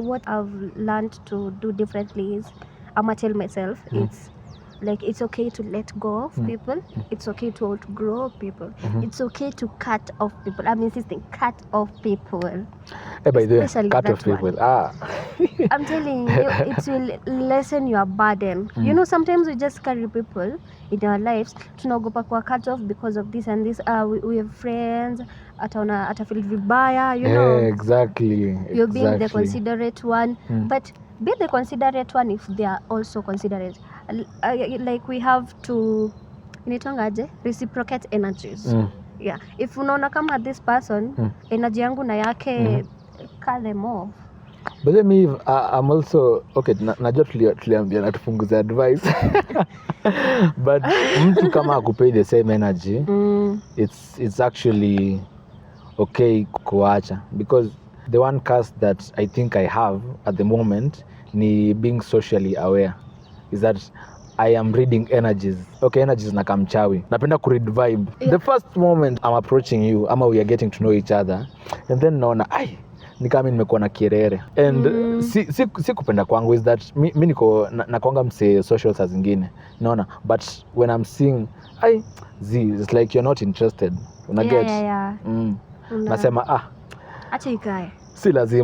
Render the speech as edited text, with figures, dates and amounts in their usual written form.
What I've learned to do differently is I'ma tell myself it's like it's okay to let go of people. It's okay to outgrow people. It's okay to cut off people. I'm insisting, cut off people. By the way, Especially cut off that one. people. I'm telling you, it will lessen your burden. You know, sometimes we just carry people in our lives. Tunaogopa kuwa cut off because of this and this. We have friends. Atafeel vibaya, you know. Exactly. You're being the considerate one. But be the considerate one if they are also considerate. Like we have to reciprocate energies. Yeah. If unaona kama this person energy yangu na yake cut them off. But then me, I'm also okay. Najua tuliambia na tupunguze advice. But mtu kama akupay the same energy, it's actually okay kuacha, because the one curse that I think I have at the moment ni being socially aware is that I am reading energies. Okay, energies na kamchawi. Napenda ku read vibe. Yeah. The first moment I'm approaching you, ama we are getting to know each other, and then naona ni kama nimekuwa na kierere. And si kupenda kwangu is that mi niko nakwanga mse social saa zingine. Naona, but when I'm seeing it's like you're not interested. Una get? Yeah. Nasema acha ikae. Si lazima